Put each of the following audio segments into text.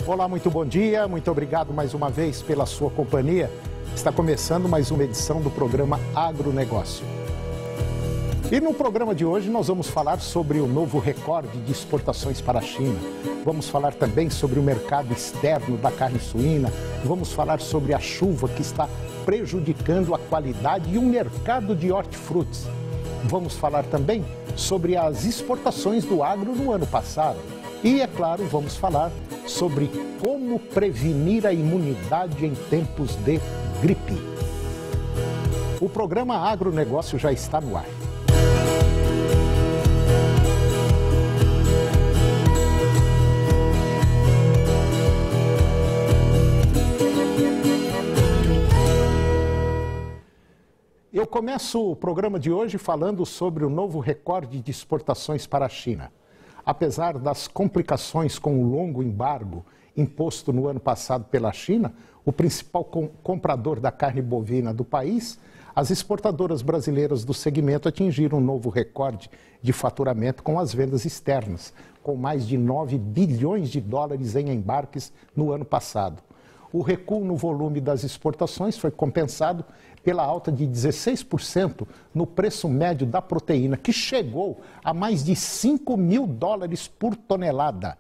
Olá, muito bom dia, muito obrigado mais uma vez pela sua companhia. Está começando mais uma edição do programa Agronegócio. E no programa de hoje nós vamos falar sobre o novo recorde de exportações para a China. Vamos falar também sobre o mercado externo da carne suína. Vamos falar sobre a chuva que está prejudicando a qualidade e o mercado de hortifrutis. Vamos falar também sobre as exportações do agro no ano passado. E, é claro, vamos falar sobre como prevenir a imunidade em tempos de gripe. O programa Agronegócio já está no ar. Eu começo o programa de hoje falando sobre o novo recorde de exportações para a China. Apesar das complicações com o longo embargo imposto no ano passado pela China, o principal comprador da carne bovina do país, as exportadoras brasileiras do segmento atingiram um novo recorde de faturamento com as vendas externas, com mais de 9 bilhões de dólares em embarques no ano passado. O recuo no volume das exportações foi compensado pela alta de 16% no preço médio da proteína, que chegou a mais de 5 mil dólares por tonelada.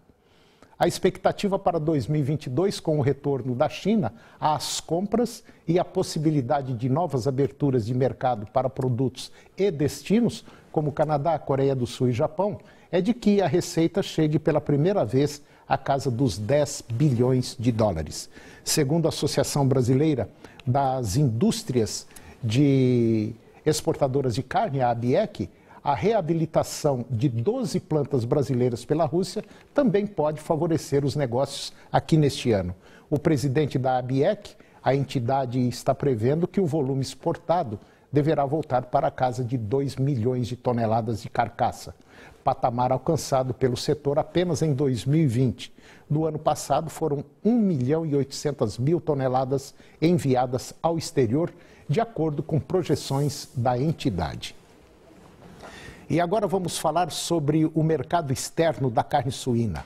A expectativa para 2022, com o retorno da China às compras e a possibilidade de novas aberturas de mercado para produtos e destinos, como Canadá, Coreia do Sul e Japão, é de que a receita chegue pela primeira vez à casa dos 10 bilhões de dólares. Segundo a Associação Brasileira das Indústrias de Exportadoras de Carne, a ABIEC, a reabilitação de 12 plantas brasileiras pela Rússia também pode favorecer os negócios aqui neste ano. O presidente da ABIEC, a entidade está prevendo que o volume exportado deverá voltar para a casa de 2 milhões de toneladas de carcaça, patamar alcançado pelo setor apenas em 2020. No ano passado foram 1 milhão e 800 mil toneladas enviadas ao exterior, de acordo com projeções da entidade. E agora vamos falar sobre o mercado externo da carne suína.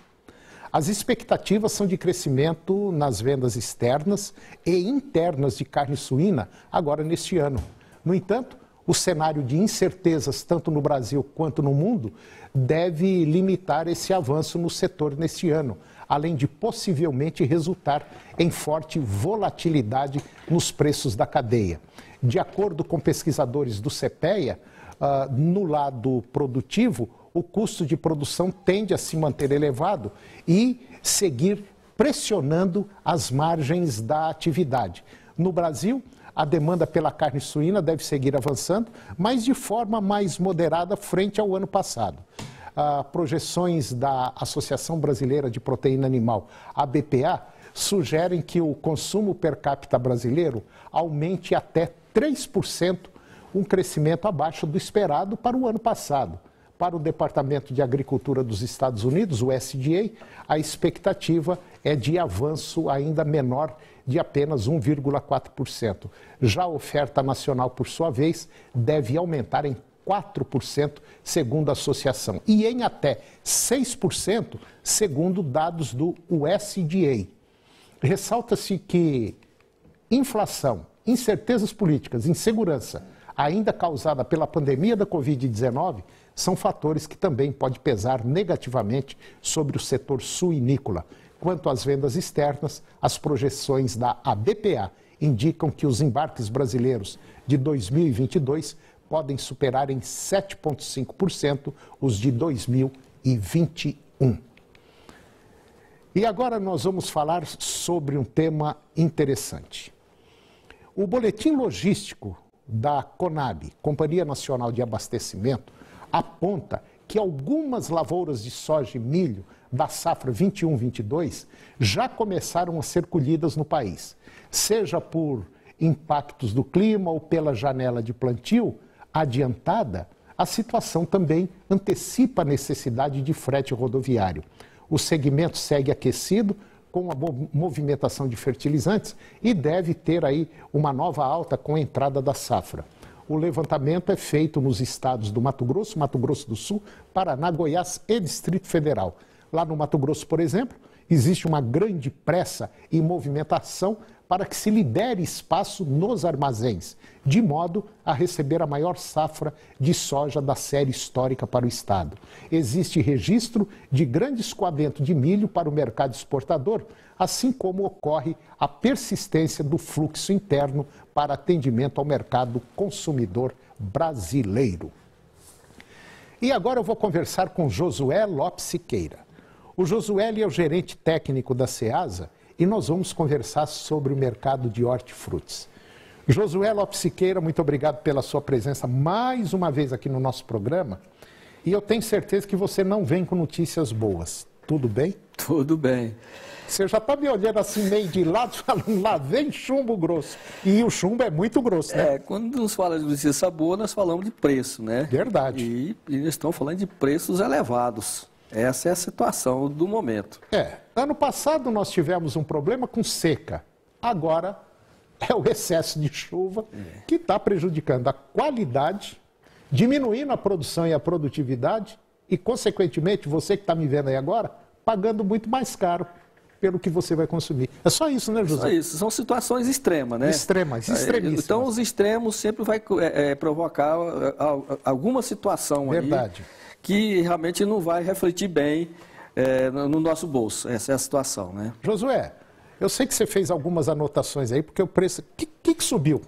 As expectativas são de crescimento nas vendas externas e internas de carne suína agora neste ano. No entanto, o cenário de incertezas, tanto no Brasil quanto no mundo, deve limitar esse avanço no setor neste ano, além de possivelmente resultar em forte volatilidade nos preços da cadeia. De acordo com pesquisadores do CPEA, no lado produtivo, o custo de produção tende a se manter elevado e seguir pressionando as margens da atividade. No Brasil, a demanda pela carne suína deve seguir avançando, mas de forma mais moderada frente ao ano passado. Projeções da Associação Brasileira de Proteína Animal, a BPA, sugerem que o consumo per capita brasileiro aumente até 3%, um crescimento abaixo do esperado para o ano passado. Para o Departamento de Agricultura dos Estados Unidos, o USDA, a expectativa é de avanço ainda menor de apenas 1,4%. Já a oferta nacional, por sua vez, deve aumentar em 4%, segundo a associação, e em até 6%, segundo dados do USDA. Ressalta-se que inflação, incertezas políticas, insegurança, ainda causada pela pandemia da Covid-19, são fatores que também podem pesar negativamente sobre o setor suinícola. Quanto às vendas externas, as projeções da ABPA indicam que os embarques brasileiros de 2022 podem superar em 7,5% os de 2021. E agora nós vamos falar sobre um tema interessante. O boletim logístico da CONAB, Companhia Nacional de Abastecimento, aponta que algumas lavouras de soja e milho da safra 21-22 já começaram a ser colhidas no país, seja por impactos do clima ou pela janela de plantio adiantada. A situação também antecipa a necessidade de frete rodoviário. O segmento segue aquecido com a movimentação de fertilizantes e deve ter aí uma nova alta com a entrada da safra. O levantamento é feito nos estados do Mato Grosso do Sul, Paraná, Goiás e Distrito Federal. Lá no Mato Grosso, por exemplo, Existe uma grande pressa e movimentação para que se libere espaço nos armazéns, de modo a receber a maior safra de soja da série histórica para o Estado. Existe registro de grande escoamento de milho para o mercado exportador, assim como ocorre a persistência do fluxo interno para atendimento ao mercado consumidor brasileiro. E agora eu vou conversar com Josué Lopes Siqueira. O Josué é o gerente técnico da Ceasa e nós vamos conversar sobre o mercado de hortifrutis. Josué Lopes Siqueira, muito obrigado pela sua presença mais uma vez aqui no nosso programa. E eu tenho certeza que você não vem com notícias boas. Tudo bem? Tudo bem. Você já está me olhando assim meio de lado, falando, lá vem chumbo grosso. E o chumbo é muito grosso, né? Quando nos fala de notícia boa, nós falamos de preço, né? Verdade. E eles estão falando de preços elevados. Essa é a situação do momento. Ano passado nós tivemos um problema com seca. Agora é o excesso de chuva que está prejudicando a qualidade, diminuindo a produção e a produtividade e, consequentemente, você que está me vendo aí agora, pagando muito mais caro pelo que você vai consumir. É só isso, né, José? Só isso. São situações extremas, né? Extremíssimas. Então, os extremos sempre vai provocar alguma situação Verdade. aí que realmente não vai refletir bem no nosso bolso. Essa é a situação, né? Josué, eu sei que você fez algumas anotações aí, porque o preço... O que subiu?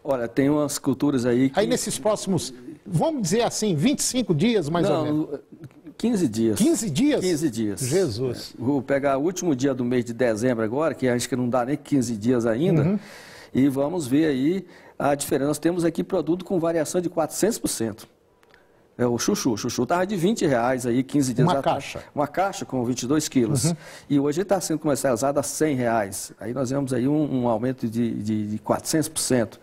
Olha, tem umas culturas aí que... Aí nesses próximos, vamos dizer assim, 25 dias mais ou menos? 15 dias. 15 dias? 15 dias. Jesus. Vou pegar o último dia do mês de dezembro agora, que acho que não dá nem 15 dias ainda, e vamos ver aí a diferença. Nós temos aqui produto com variação de 400%. O chuchu. O chuchu estava de R$20 aí, 15 dias atrás. Caixa. Uma caixa com 22 quilos. E hoje está sendo comercializado a R$100. Aí nós vemos aí um aumento de 400%.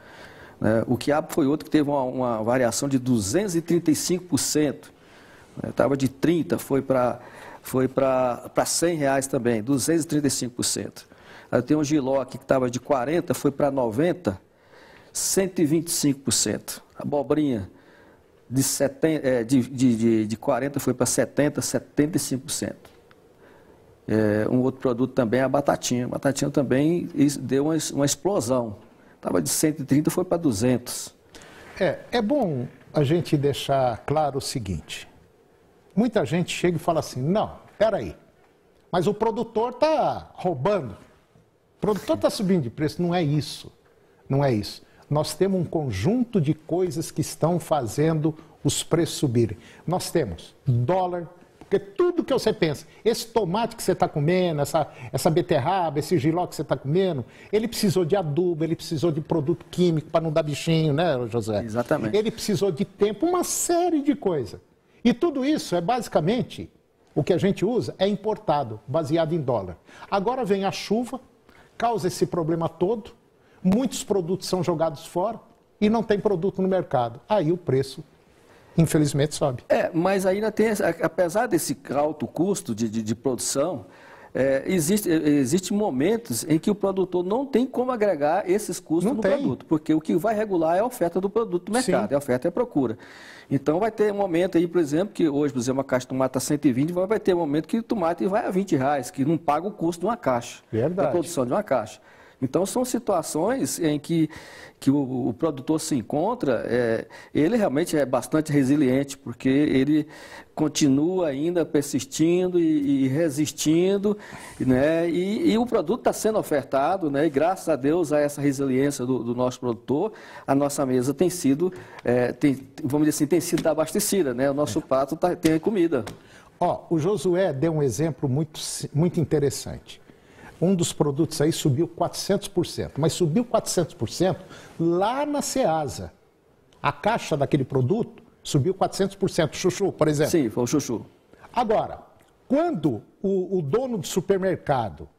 Né? O quiabo foi outro que teve uma variação de 235%. Estava de 30, foi para R$100 também, 235%. Aí tem um giló aqui que estava de 40, foi para 90, 125%. Abobrinha de 40 foi para 70, 75%. Um outro produto também é a batatinha. A batatinha também deu uma explosão. Estava de 130, foi para 200. É bom a gente deixar claro o seguinte. Muita gente chega e fala assim, não, peraí, mas o produtor está roubando. O produtor está subindo de preço. Não é isso. Não é isso. Nós temos um conjunto de coisas que estão fazendo os preços subirem. Nós temos dólar, porque tudo que você pensa, esse tomate que você está comendo, essa beterraba, esse jiló que você está comendo, ele precisou de adubo, ele precisou de produto químico para não dar bichinho, né, José? Exatamente. Ele precisou de tempo, uma série de coisas. E tudo isso é basicamente, o que a gente usa é importado, baseado em dólar. Agora vem a chuva, causa esse problema todo, muitos produtos são jogados fora e não tem produto no mercado. Aí o preço, infelizmente, sobe. Mas ainda tem, apesar desse alto custo de produção, existem momentos em que o produtor não tem como agregar esses custos no produto, porque o que vai regular é a oferta do produto no mercado, é a oferta e a procura. Então vai ter um momento aí, por exemplo, que hoje, por exemplo, uma caixa de tomate está 120, vai ter um momento que o tomate vai a R$20, que não paga o custo de uma caixa, da produção de uma caixa. Então, são situações em que o produtor se encontra, ele realmente é bastante resiliente, porque ele continua ainda persistindo e resistindo, né? E o produto está sendo ofertado, né? E graças a Deus, a essa resiliência do nosso produtor, a nossa mesa tem sido, vamos dizer assim, tem sido abastecida, né? O nosso prato tem comida. O Josué deu um exemplo muito interessante. Um dos produtos aí subiu 400%, mas subiu 400% lá na Ceasa. A caixa daquele produto subiu 400%. Chuchu, por exemplo. Sim, foi o chuchu. Agora, quando o dono do supermercado,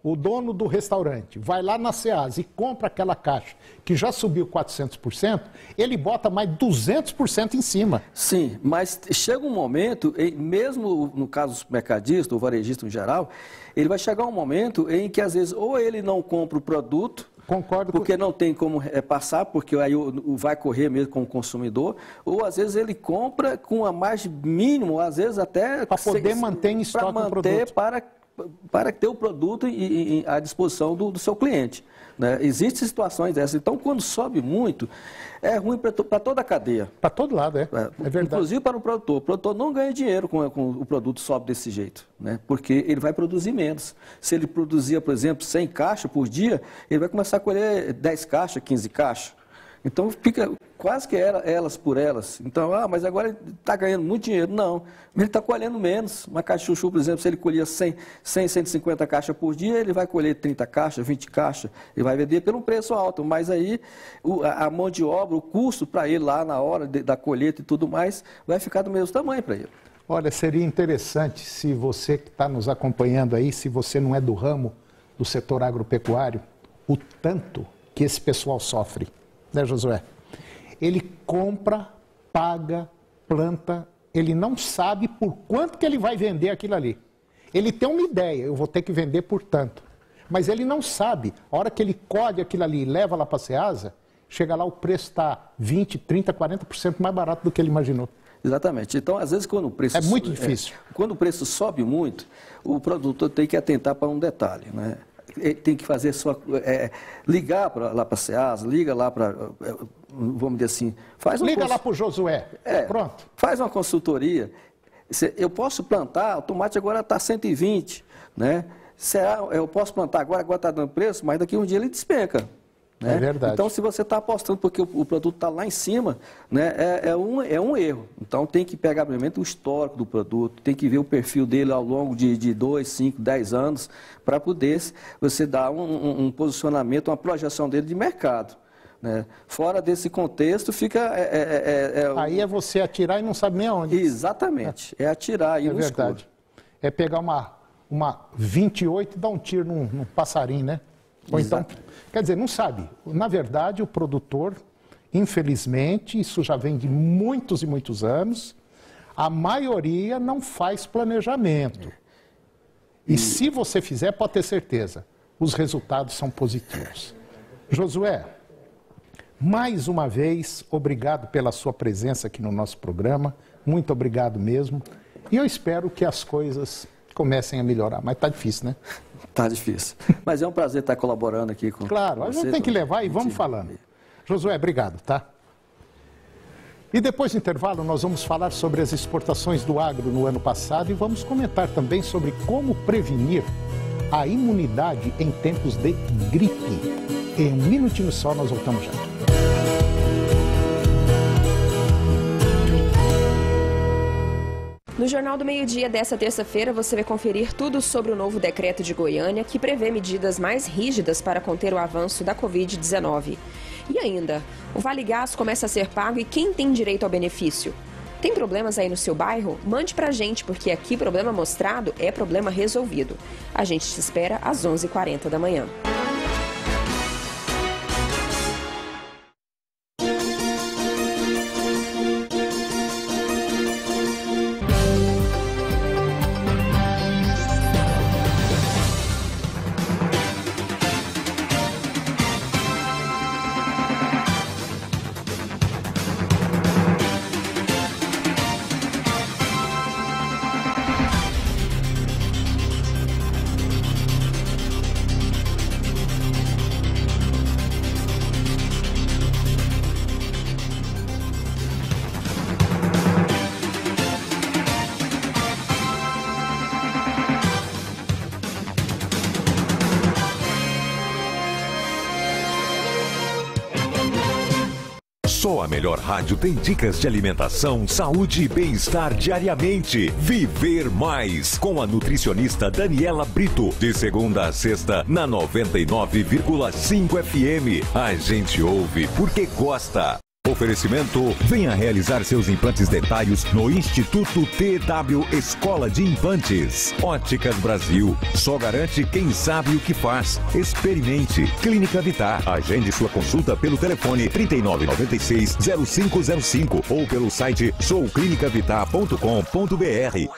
o dono do restaurante, vai lá na Ceasa e compra aquela caixa que já subiu 400%, ele bota mais 200% em cima. Sim, mas chega um momento, mesmo no caso do supermercadista, ou varejista em geral, ele vai chegar um momento em que, às vezes, ou ele não compra o produto, concordo, porque não tem como passar, porque aí vai correr mesmo com o consumidor, ou às vezes ele compra com a margem mínima, às vezes até... Para poder manter em estoque o produto. Para para ter o produto à disposição do seu cliente. Né? Existem situações dessas. Então, quando sobe muito, é ruim para toda a cadeia. Para todo lado, é verdade. Inclusive para o produtor. O produtor não ganha dinheiro com o produto sobe desse jeito, né? Porque ele vai produzir menos. Se ele produzia, por exemplo, 100 caixas por dia, ele vai começar a colher 10 caixas, 15 caixas. Então, fica quase que elas por elas. Então, mas agora ele está ganhando muito dinheiro. Não, ele está colhendo menos. Uma caixa de chuchu, por exemplo, se ele colhia 150 caixas por dia, ele vai colher 30 caixas, 20 caixas. Ele vai vender pelo preço alto. Mas aí, a mão de obra, o custo para ele lá na hora da colheita e tudo mais, vai ficar do mesmo tamanho para ele. Olha, seria interessante se você que está nos acompanhando aí, se você não é do ramo do setor agropecuário, o tanto que esse pessoal sofre. Né, Josué? Ele compra, paga, planta, ele não sabe por quanto que ele vai vender aquilo ali. Ele tem uma ideia, eu vou ter que vender por tanto. Mas ele não sabe, a hora que ele colhe aquilo ali e leva lá para a Ceasa, chega lá o preço está 20%, 30%, 40% mais barato do que ele imaginou. Exatamente. Então, às vezes, quando o preço... É muito difícil. Quando o preço sobe muito, o produtor tem que atentar para um detalhe, né? Ele tem que fazer ligar lá para a Ceasa, liga lá para, vamos dizer assim, liga lá para o Josué, pronto. Faz uma consultoria. Eu posso plantar, o tomate agora está 120, né? Eu posso plantar agora está dando preço, mas daqui a um dia ele despenca. Né? É verdade. Então, se você está apostando porque o produto está lá em cima, né, é um erro. Então, tem que pegar, primeiro, o histórico do produto, tem que ver o perfil dele ao longo de 2, 5, 10 anos, para poder você dar um posicionamento, uma projeção dele de mercado. Né? Fora desse contexto, fica... Aí é você atirar e não sabe nem aonde. Exatamente. É atirar aí no verdade. escuro. É pegar uma 28 e dar um tiro num passarinho, né? Ou então, quer dizer, não sabe. Na verdade, o produtor, infelizmente, isso já vem de muitos e muitos anos, a maioria não faz planejamento. E se você fizer, pode ter certeza, os resultados são positivos. Josué, mais uma vez, obrigado pela sua presença aqui no nosso programa, muito obrigado mesmo, e eu espero que as coisas comecem a melhorar, mas está difícil, né? Tá difícil. Mas é um prazer estar colaborando aqui com Claro, a gente tem que levar e vamos falando. Josué, obrigado, tá? E depois do intervalo, nós vamos falar sobre as exportações do agro no ano passado e vamos comentar também sobre como prevenir a imunidade em tempos de gripe. Em um minutinho só, nós voltamos já. No Jornal do Meio-Dia desta terça-feira, você vai conferir tudo sobre o novo decreto de Goiânia, que prevê medidas mais rígidas para conter o avanço da Covid-19. E ainda, o Vale Gás começa a ser pago e quem tem direito ao benefício? Tem problemas aí no seu bairro? Mande pra gente, porque aqui problema mostrado é problema resolvido. A gente te espera às 11h40 da manhã. Só a melhor rádio tem dicas de alimentação, saúde e bem-estar diariamente. Viver Mais, com a nutricionista Daniela Brito, de segunda a sexta, na 99,5 FM. A gente ouve porque gosta. Oferecimento: venha realizar seus implantes dentários no Instituto TW Escola de Implantes. Óticas Brasil, só garante quem sabe o que faz. Experimente. Clínica Vitar. Agende sua consulta pelo telefone 3996-0505 ou pelo site souclinicavitar.com.br.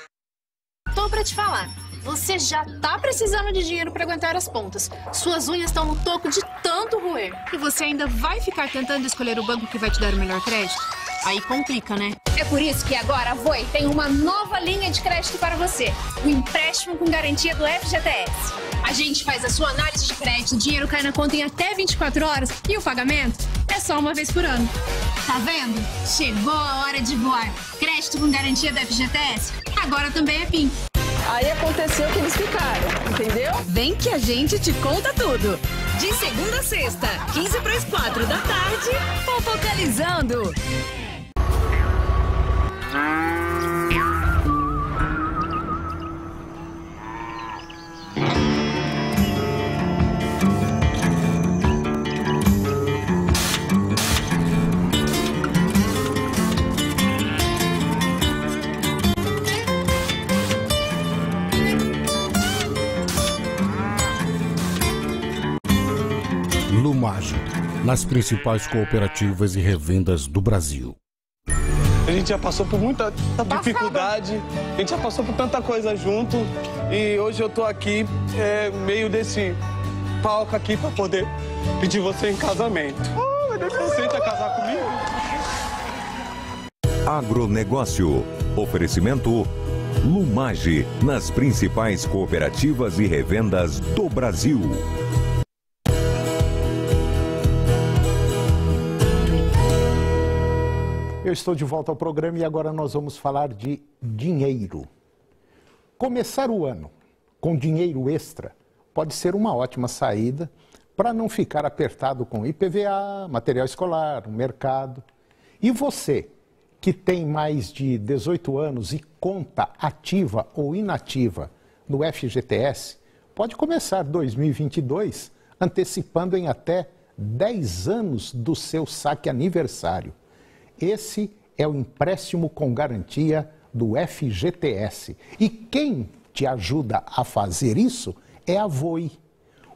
Tô pra te falar. Você já tá precisando de dinheiro para aguentar as pontas. Suas unhas estão no toco de tanto roer. E você ainda vai ficar tentando escolher o banco que vai te dar o melhor crédito? Aí complica, né? É por isso que agora a Voi tem uma nova linha de crédito para você. O empréstimo com garantia do FGTS. A gente faz a sua análise de crédito, o dinheiro cai na conta em até 24 horas e o pagamento é só uma vez por ano. Tá vendo? Chegou a hora de voar. Crédito com garantia do FGTS, agora também é PIN. Aí aconteceu que eles ficaram, entendeu? Vem que a gente te conta tudo. De segunda a sexta, 15 para as 4 da tarde, Fofocalizando. Lumage, nas principais cooperativas e revendas do Brasil. A gente já passou por muita dificuldade, a gente já passou por tanta coisa junto e hoje eu tô aqui meio desse palco aqui para poder pedir você em casamento. Você aceita casar comigo? Agronegócio. Oferecimento Lumage, nas principais cooperativas e revendas do Brasil. Eu estou de volta ao programa e agora nós vamos falar de dinheiro. Começar o ano com dinheiro extra pode ser uma ótima saída para não ficar apertado com IPVA, material escolar, o mercado. E você, que tem mais de 18 anos e conta ativa ou inativa no FGTS, pode começar 2022 antecipando em até 10 anos do seu saque aniversário. Esse é o empréstimo com garantia do FGTS. E quem te ajuda a fazer isso é a Voi,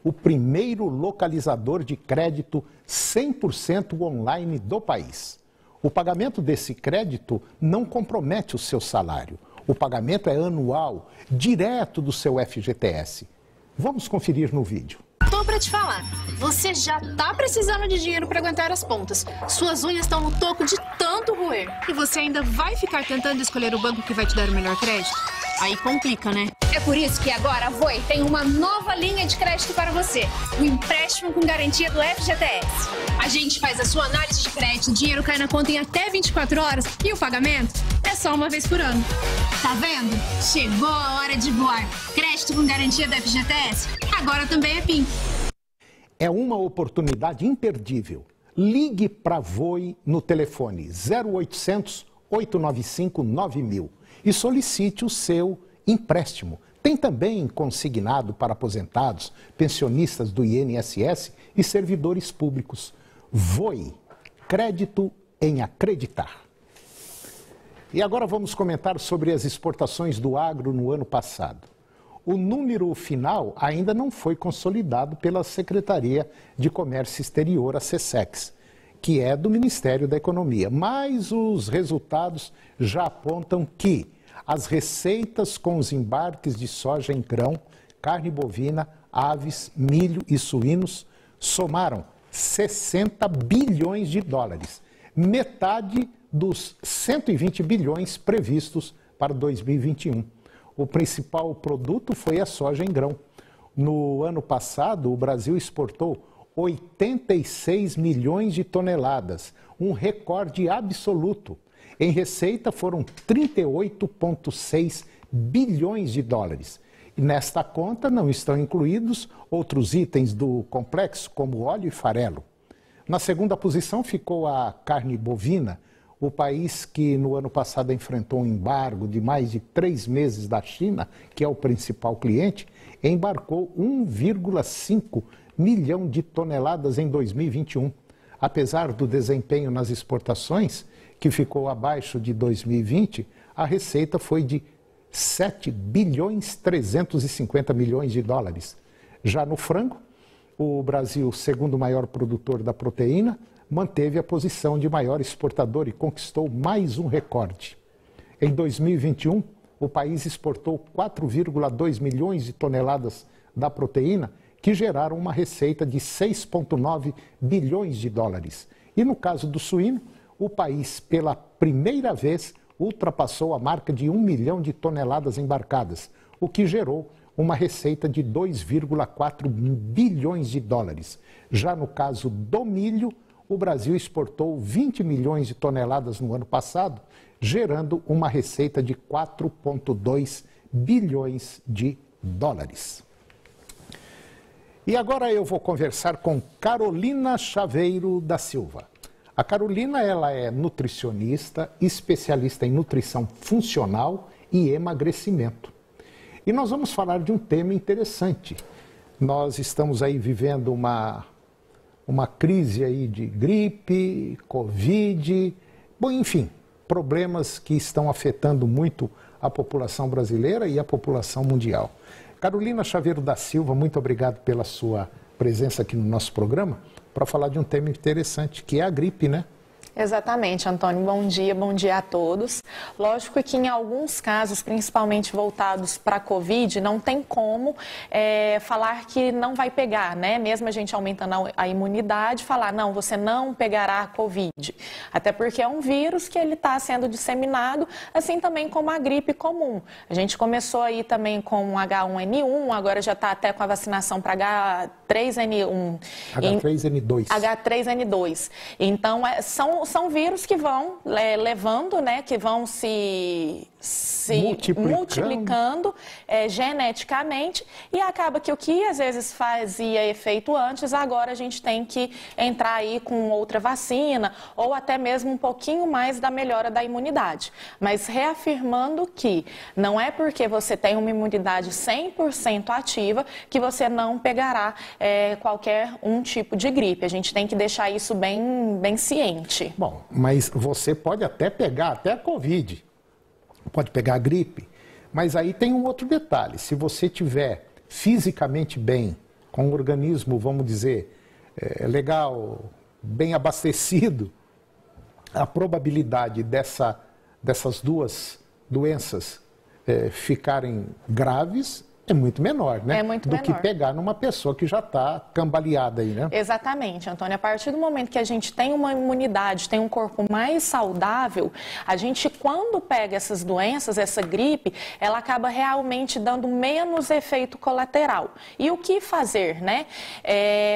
o primeiro localizador de crédito 100% online do país. O pagamento desse crédito não compromete o seu salário. O pagamento é anual, direto do seu FGTS. Vamos conferir no vídeo. Tô pra te falar, você já tá precisando de dinheiro pra aguentar as pontas. Suas unhas estão no toco de tanto roer. E você ainda vai ficar tentando escolher o banco que vai te dar o melhor crédito? Aí complica, né? É por isso que agora a Voi tem uma nova linha de crédito para você. O empréstimo com garantia do FGTS. A gente faz a sua análise de crédito, o dinheiro cai na conta em até 24 horas e o pagamento é só uma vez por ano. Tá vendo? Chegou a hora de voar. Crédito com garantia do FGTS, agora também é PIN. É uma oportunidade imperdível. Ligue para a Voi no telefone 0800 895 9000 e solicite o seu empréstimo. Tem também consignado para aposentados, pensionistas do INSS e servidores públicos. Voi, crédito em acreditar. E agora vamos comentar sobre as exportações do agro no ano passado. O número final ainda não foi consolidado pela Secretaria de Comércio Exterior, a SECEX, que é do Ministério da Economia. Mas os resultados já apontam que as receitas com os embarques de soja em grão, carne bovina, aves, milho e suínos somaram 60 bilhões de dólares, metade dos 120 bilhões previstos para 2021. O principal produto foi a soja em grão. No ano passado, o Brasil exportou 86 milhões de toneladas, um recorde absoluto. Em receita foram 38,6 bilhões de dólares. E nesta conta não estão incluídos outros itens do complexo, como óleo e farelo. Na segunda posição ficou a carne bovina, o país que no ano passado enfrentou um embargo de mais de 3 meses da China, que é o principal cliente, embarcou 1,5 milhão de toneladas em 2021. Apesar do desempenho nas exportações, que ficou abaixo de 2020, a receita foi de 7 bilhões 350 milhões de dólares. Já no frango, o Brasil, segundo maior produtor da proteína, manteve a posição de maior exportador e conquistou mais um recorde. Em 2021, o país exportou 4,2 milhões de toneladas da proteína, que geraram uma receita de 6,9 bilhões de dólares. E no caso do suíno, o país, pela primeira vez, ultrapassou a marca de 1 milhão de toneladas embarcadas, o que gerou uma receita de 2,4 bilhões de dólares. Já no caso do milho, o Brasil exportou 20 milhões de toneladas no ano passado, gerando uma receita de 4,2 bilhões de dólares. E agora eu vou conversar com Carolina Chaveiro da Silva. A Carolina, ela é nutricionista, especialista em nutrição funcional e emagrecimento. E nós vamos falar de um tema interessante. Nós estamos aí vivendo uma crise aí de gripe, Covid, bom, enfim, problemas que estão afetando muito a população brasileira e a população mundial. Carolina Chaveiro da Silva, muito obrigado pela sua presença aqui no nosso programa para falar de um tema interessante, que é a gripe, né? Exatamente, Antônio. Bom dia a todos. Lógico que em alguns casos, principalmente voltados para a Covid, não tem como falar que não vai pegar, né? Mesmo a gente aumentando a imunidade, falar, não, você não pegará a Covid. Até porque é um vírus que ele está sendo disseminado, assim também como a gripe comum. A gente começou aí também com H1N1, agora já está até com a vacinação para H3N1. H3N2. H3N2. Então, são vírus que vão levando, né, que vão se multiplicando geneticamente, e acaba que o que às vezes fazia efeito antes, agora a gente tem que entrar aí com outra vacina ou até mesmo um pouquinho mais da melhora da imunidade. Mas reafirmando que não é porque você tem uma imunidade 100% ativa que você não pegará qualquer tipo de gripe. A gente tem que deixar isso bem ciente. Bom, mas você pode até pegar até a Covid. Pode pegar a gripe, mas aí tem um outro detalhe. Se você tiver fisicamente bem, com o organismo, vamos dizer, legal, bem abastecido, a probabilidade dessas duas doenças ficarem graves é muito menor, né? É muito menor. Do que pegar numa pessoa que já está cambaleada aí, né? Exatamente, Antônio. A partir do momento que a gente tem uma imunidade, tem um corpo mais saudável, a gente, quando pega essas doenças, essa gripe, ela acaba realmente dando menos efeito colateral. E o que fazer, né?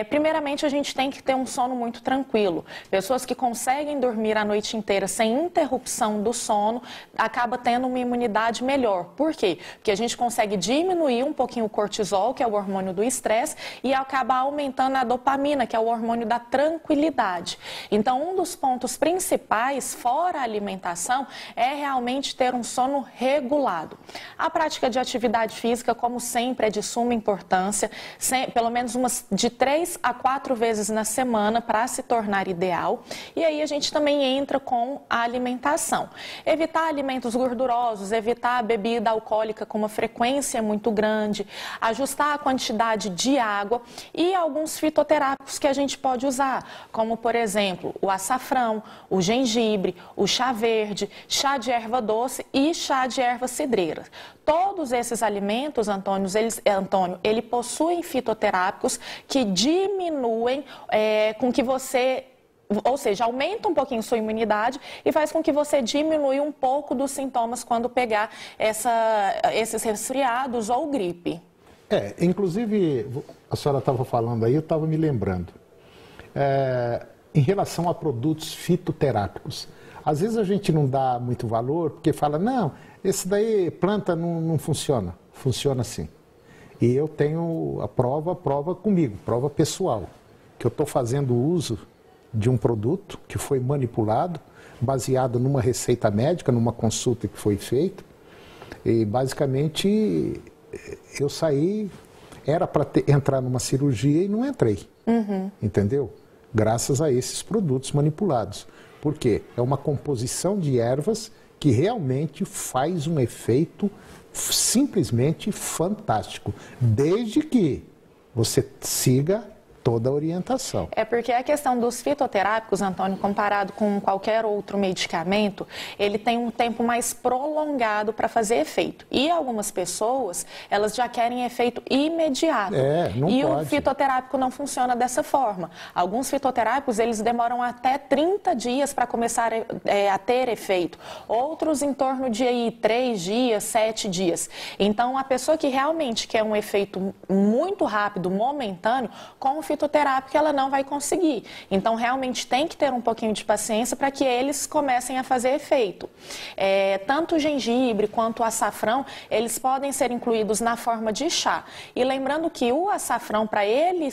Primeiramente, a gente tem que ter um sono muito tranquilo. Pessoas que conseguem dormir a noite inteira sem interrupção do sono, acaba tendo uma imunidade melhor. Por quê? Porque a gente consegue diminuir um pouquinho o cortisol, que é o hormônio do estresse, e acaba aumentando a dopamina, que é o hormônio da tranquilidade. Então, um dos pontos principais, fora a alimentação, é realmente ter um sono regulado. A prática de atividade física, como sempre, é de suma importância, pelo menos de 3 a 4 vezes na semana, para se tornar ideal. E aí a gente também entra com a alimentação. Evitar alimentos gordurosos, evitar a bebida alcoólica com uma frequência muito grande, ajustar a quantidade de água e alguns fitoterápicos que a gente pode usar, como, por exemplo, o açafrão, o gengibre, o chá verde, chá de erva doce e chá de erva cidreira. Todos esses alimentos, Antônio, eles possuem fitoterápicos que diminuem com que você... Ou seja, aumenta um pouquinho sua imunidade e faz com que você diminua um pouco dos sintomas quando pegar esses resfriados ou gripe. Inclusive, a senhora estava falando aí, eu estava me lembrando. Em relação a produtos fitoterápicos, às vezes a gente não dá muito valor, porque fala, não, esse daí planta não funciona. Funciona sim. E eu tenho a prova comigo, prova pessoal, que eu estou fazendo uso de um produto que foi manipulado, baseado numa receita médica, numa consulta que foi feita, e basicamente eu saí, era para entrar numa cirurgia e não entrei, entendeu? Graças a esses produtos manipulados. Por quê? É uma composição de ervas que realmente faz um efeito simplesmente fantástico, desde que você siga toda a orientação. É porque a questão dos fitoterápicos, Antônio, comparado com qualquer outro medicamento, ele tem um tempo mais prolongado para fazer efeito. E algumas pessoas, elas já querem efeito imediato. Não e pode. O fitoterápico não funciona dessa forma. Alguns fitoterápicos, eles demoram até 30 dias para começar a ter efeito. Outros em torno de 3 dias, 7 dias. Então, a pessoa que realmente quer um efeito muito rápido, momentâneo, com o fitoterápico ela não vai conseguir. Então, realmente tem que ter um pouquinho de paciência para que eles comecem a fazer efeito. Tanto o gengibre quanto o açafrão, eles podem ser incluídos na forma de chá. E lembrando que o açafrão, para ele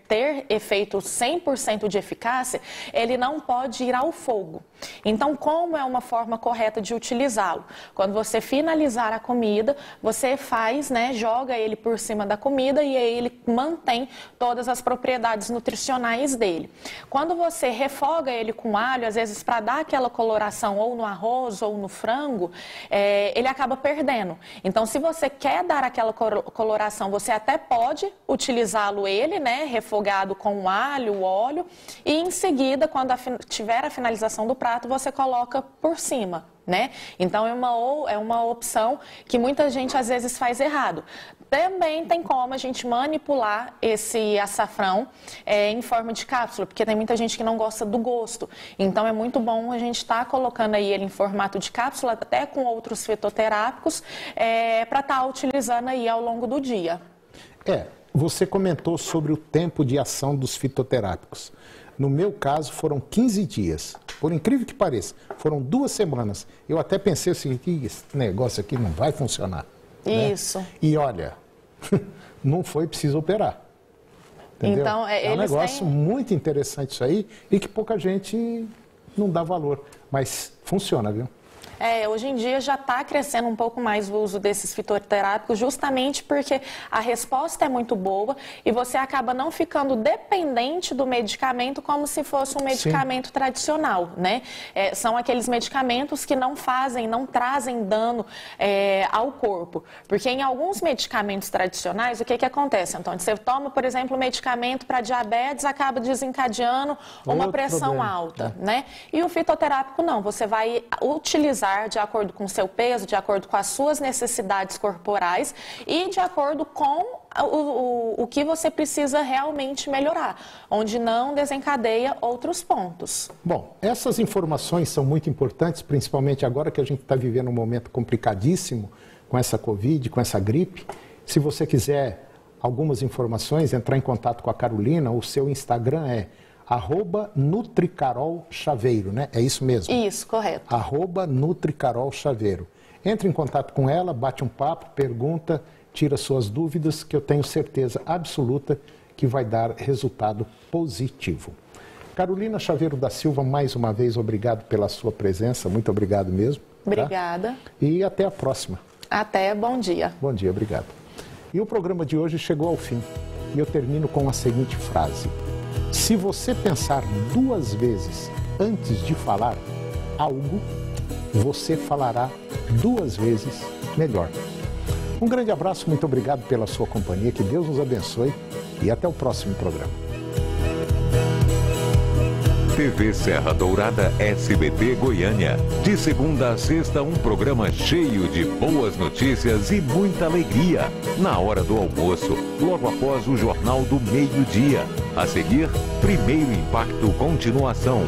ter efeito 100% de eficácia, ele não pode ir ao fogo. Então, como é uma forma correta de utilizá-lo? Quando você finalizar a comida, você faz, joga ele por cima da comida e aí ele mantém todas as propriedades nutricionais dele. Quando você refoga ele com alho, às vezes para dar aquela coloração ou no arroz ou no frango, ele acaba perdendo. Então, se você quer dar aquela coloração, você até pode utilizá-lo refogado com alho, óleo, e em seguida, quando tiver a finalização do prato, você coloca por cima. Então, é uma opção que muita gente às vezes faz errado. Também tem como a gente manipular esse açafrão em forma de cápsula, porque tem muita gente que não gosta do gosto. Então, é muito bom a gente estar colocando aí ele em formato de cápsula, até com outros fitoterápicos, para estar utilizando aí ao longo do dia. Você comentou sobre o tempo de ação dos fitoterápicos. No meu caso, foram 15 dias. Por incrível que pareça, foram 2 semanas. Eu até pensei assim, que esse negócio aqui não vai funcionar. Isso. E olha, não foi preciso operar. Entendeu? Então, é um negócio muito interessante isso aí e que pouca gente não dá valor. Mas funciona, viu? Hoje em dia já está crescendo um pouco mais o uso desses fitoterápicos, justamente porque a resposta é muito boa e você acaba não ficando dependente do medicamento como se fosse um medicamento tradicional, são aqueles medicamentos que não trazem dano ao corpo. Porque em alguns medicamentos tradicionais, o que acontece, Antônio? Você toma, por exemplo, um medicamento para diabetes, acaba desencadeando uma pressão alta, E o fitoterápico não, você vai utilizar de acordo com o seu peso, de acordo com as suas necessidades corporais e de acordo com o que você precisa realmente melhorar, onde não desencadeia outros pontos. Bom, essas informações são muito importantes, principalmente agora que a gente está vivendo um momento complicadíssimo com essa Covid, com essa gripe. Se você quiser algumas informações, entrar em contato com a Carolina, o seu Instagram é @NutriCarolChaveiro, É isso mesmo? Isso, correto. @NutriCarolChaveiro. Entre em contato com ela, bate um papo, pergunta, tira suas dúvidas, que eu tenho certeza absoluta que vai dar resultado positivo. Carolina Chaveiro da Silva, mais uma vez, obrigado pela sua presença, muito obrigado mesmo. Obrigada. Tá? E até a próxima. Até, bom dia. Bom dia, obrigado. E o programa de hoje chegou ao fim. E eu termino com a seguinte frase. Se você pensar 2 vezes antes de falar algo, você falará 2 vezes melhor. Um grande abraço, muito obrigado pela sua companhia, que Deus nos abençoe e até o próximo programa. TV Serra Dourada SBT Goiânia. De segunda a sexta, um programa cheio de boas notícias e muita alegria. Na hora do almoço, logo após o Jornal do Meio-Dia. A seguir, Primeiro Impacto Continuação.